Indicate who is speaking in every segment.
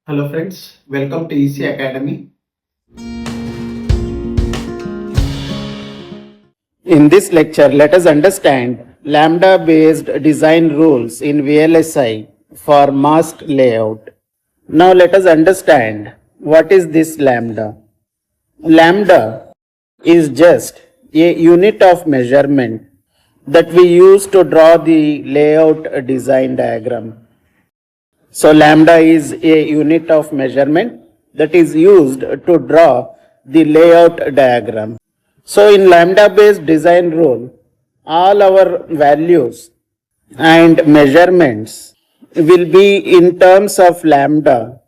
Speaker 1: Hello friends, welcome to ECE Academy.
Speaker 2: In this lecture, let us understand Lambda based design rules in VLSI for mask layout. Now let us understand what is this lambda. Lambda is just a unit of measurement that we use to draw the layout design diagram. So lambda is a unit of measurement that is used to draw the layout diagram. So in lambda based design rule, all our values and measurements will be in terms of lambda,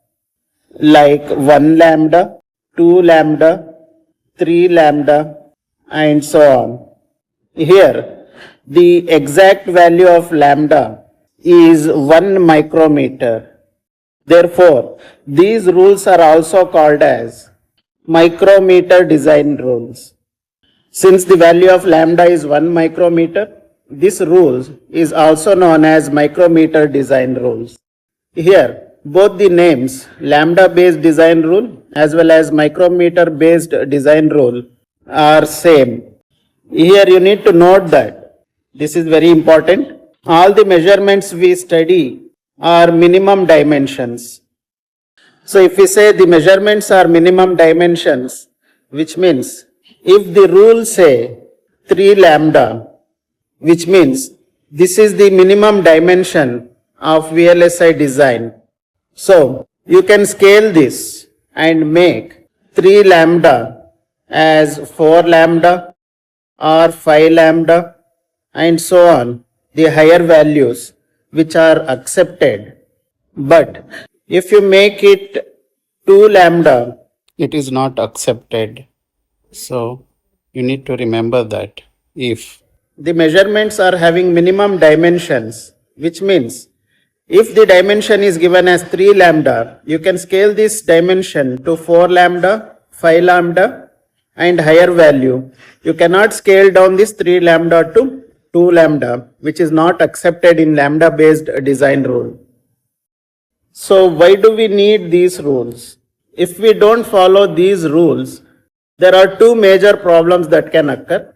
Speaker 2: like 1 lambda, 2 lambda, 3 lambda, and so on. Here, the exact value of lambda is 1 micrometer. Therefore, these rules are also called as micrometer design rules. Since the value of lambda is 1 micrometer, this rule is also known as micrometer design rules. Here, both the names lambda based design rule as well as micrometer based design rule are same. Here you need to note that this is very important. All the measurements we study are minimum dimensions. So if we say the measurements are minimum dimensions, which means if the rule say 3 lambda, which means this is the minimum dimension of VLSI design. So you can scale this and make 3 lambda as 4 lambda or 5 lambda and so on, the higher values which are accepted. But if you make it 2 lambda, it is not accepted. So you need to remember that if the measurements are having minimum dimensions, which means if the dimension is given as 3 lambda, you can scale this dimension to 4 lambda, 5 lambda and higher value. You cannot scale down this 3 lambda to 2 lambda, which is not accepted in lambda based design rule. So why do we need these rules? If we don't follow these rules, there are two major problems that can occur.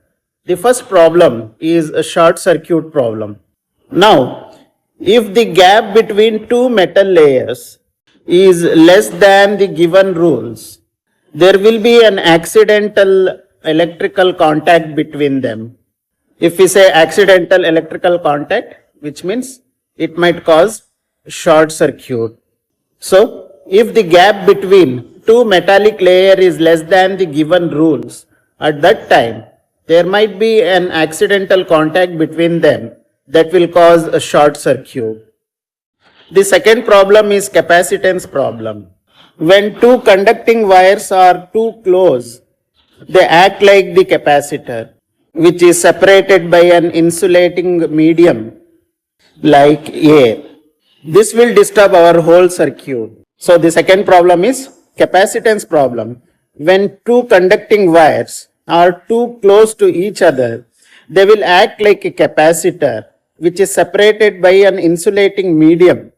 Speaker 2: The first problem is a short circuit problem. Now, if the gap between two metal layers is less than the given rules, there will be an accidental electrical contact between them. If we say accidental electrical contact, which means it might cause short circuit. So, if the gap between two metallic layer is less than the given rules, at that time, there might be an accidental contact between them that will cause a short circuit. The second problem is capacitance problem. When two conducting wires are too close, they act like the capacitor, which is separated by an insulating medium like air. This will disturb our whole circuit. So the second problem is capacitance problem. When two conducting wires are too close to each other, they will act like a capacitor, which is separated by an insulating medium,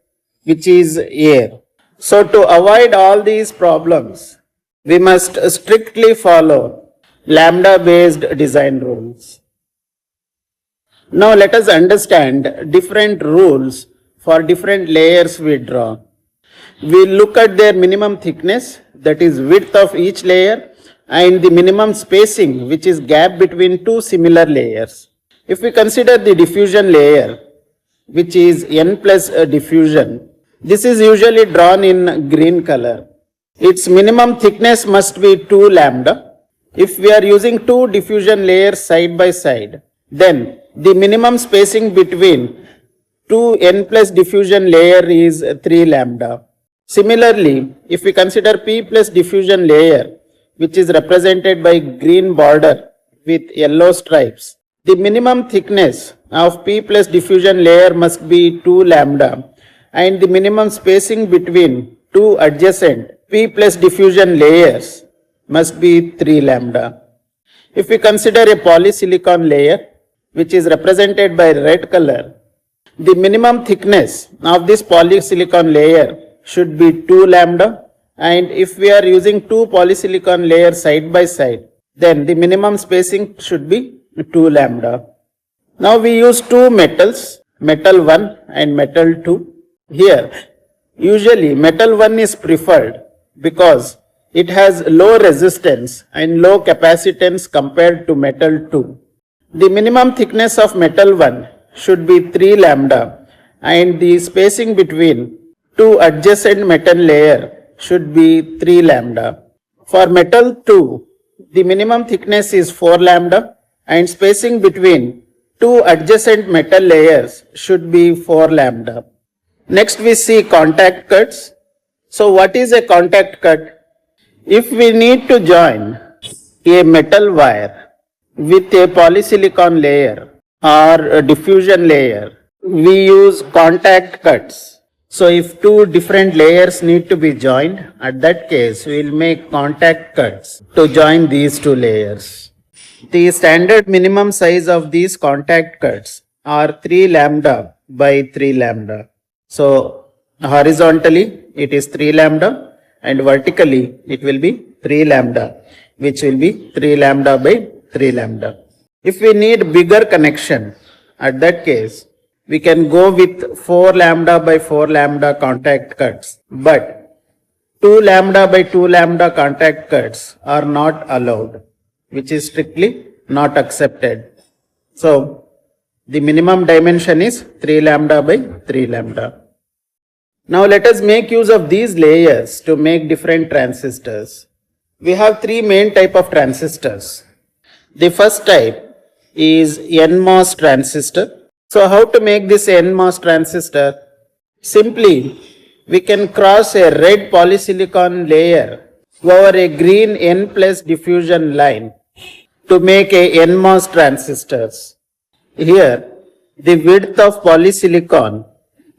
Speaker 2: which is air. So to avoid all these problems, we must strictly follow lambda based design rules. Now let us understand different rules for different layers we draw. We look at their minimum thickness, that is width of each layer, and the minimum spacing, which is gap between two similar layers. If we consider the diffusion layer, which is n plus diffusion, this is usually drawn in green color. Its minimum thickness must be 2 lambda. If we are using two diffusion layers side by side, then the minimum spacing between two n plus diffusion layer is 3 lambda. Similarly, if we consider p plus diffusion layer, which is represented by green border with yellow stripes, the minimum thickness of p plus diffusion layer must be 2 lambda and the minimum spacing between two adjacent p plus diffusion layers must be 3 lambda. If we consider a polysilicon layer, which is represented by red color, the minimum thickness of this polysilicon layer should be 2 lambda, and if we are using two polysilicon layers side by side, then the minimum spacing should be 2 lambda. Now we use two metals, metal 1 and metal 2. Here, usually metal 1 is preferred because it has low resistance and low capacitance compared to metal 2. The minimum thickness of metal 1 should be 3 lambda and the spacing between two adjacent metal layer should be 3 lambda. For metal 2, the minimum thickness is 4 lambda and spacing between two adjacent metal layers should be 4 lambda. Next we see contact cuts. So what is a contact cut? If we need to join a metal wire with a polysilicon layer or a diffusion layer, we use contact cuts. So if two different layers need to be joined, at that case we will make contact cuts to join these two layers. The standard minimum size of these contact cuts are 3 lambda by 3 lambda. So horizontally it is 3 lambda and vertically it will be 3 lambda, which will be 3 lambda by 3 lambda. If we need bigger connection, at that case we can go with 4 lambda by 4 lambda contact cuts, but 2 lambda by 2 lambda contact cuts are not allowed, which is strictly not accepted. So the minimum dimension is 3 lambda by 3 lambda. Now let us make use of these layers to make different transistors. We have three main type of transistors. The first type is nMOS transistor. So how to make this nMOS transistor? Simply, we can cross a red polysilicon layer over a green N plus diffusion line to make a nMOS transistors. Here, the width of polysilicon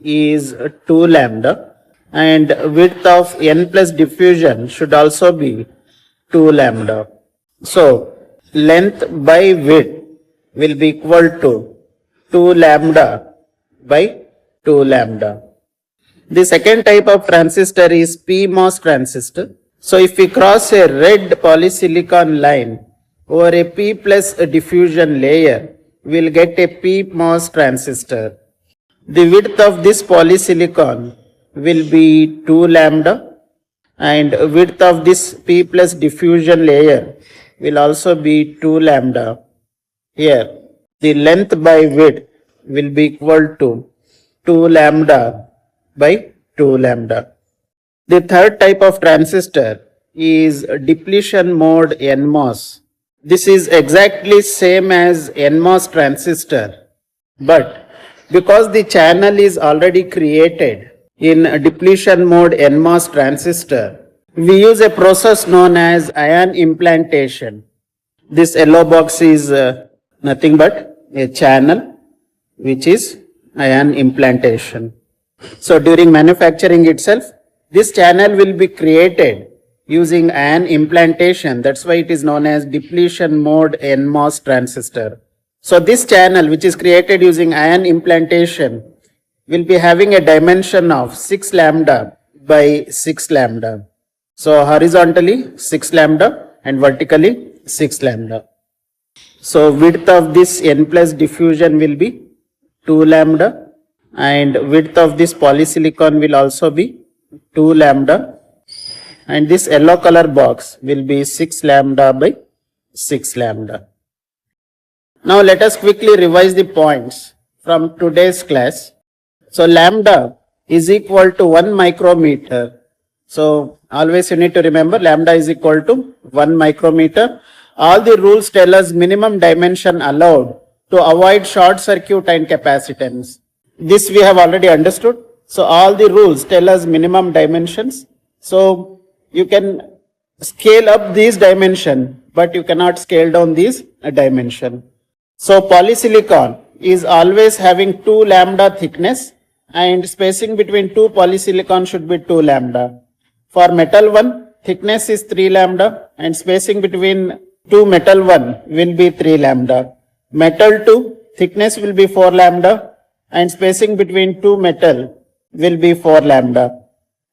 Speaker 2: is 2 lambda and width of N plus diffusion should also be 2 lambda. So, length by width will be equal to 2 lambda by 2 lambda. The second type of transistor is pMOS transistor. So if we cross a red polysilicon line over a P plus diffusion layer, we will get a pMOS transistor. The width of this polysilicon will be 2 lambda and width of this P plus diffusion layer will also be 2 lambda. Here, the length by width will be equal to 2 lambda by 2 lambda. The third type of transistor is depletion mode nMOS. This is exactly same as nMOS transistor, but because the channel is already created in depletion mode nMOS transistor, we use a process known as ion implantation. This yellow box is nothing but a channel which is ion implantation. So during manufacturing itself, this channel will be created using ion implantation. That's why it is known as depletion mode nMOS transistor. So this channel which is created using ion implantation will be having a dimension of 6 lambda by 6 lambda. So horizontally 6 lambda and vertically 6 lambda. So width of this N plus diffusion will be 2 lambda and width of this polysilicon will also be 2 lambda and this yellow color box will be 6 lambda by 6 lambda. Now let us quickly revise the points from today's class. So lambda is equal to 1 micrometer. So always you need to remember lambda is equal to 1 micrometer. All the rules tell us minimum dimension allowed to avoid short circuit and capacitance. This we have already understood. So all the rules tell us minimum dimensions. So you can scale up these dimension, but you cannot scale down these dimension. So polysilicon is always having 2 lambda thickness and spacing between two polysilicon should be 2 lambda. For metal 1, thickness is 3 lambda and spacing between two metal 1 will be 3 lambda. Metal 2, thickness will be 4 lambda and spacing between two metal will be 4 lambda.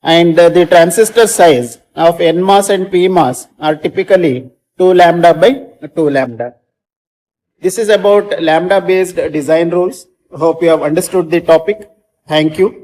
Speaker 2: and the transistor size of nMOS and pMOS are typically 2 lambda by 2 lambda. This is about lambda based design rules. Hope you have understood the topic. Thank you.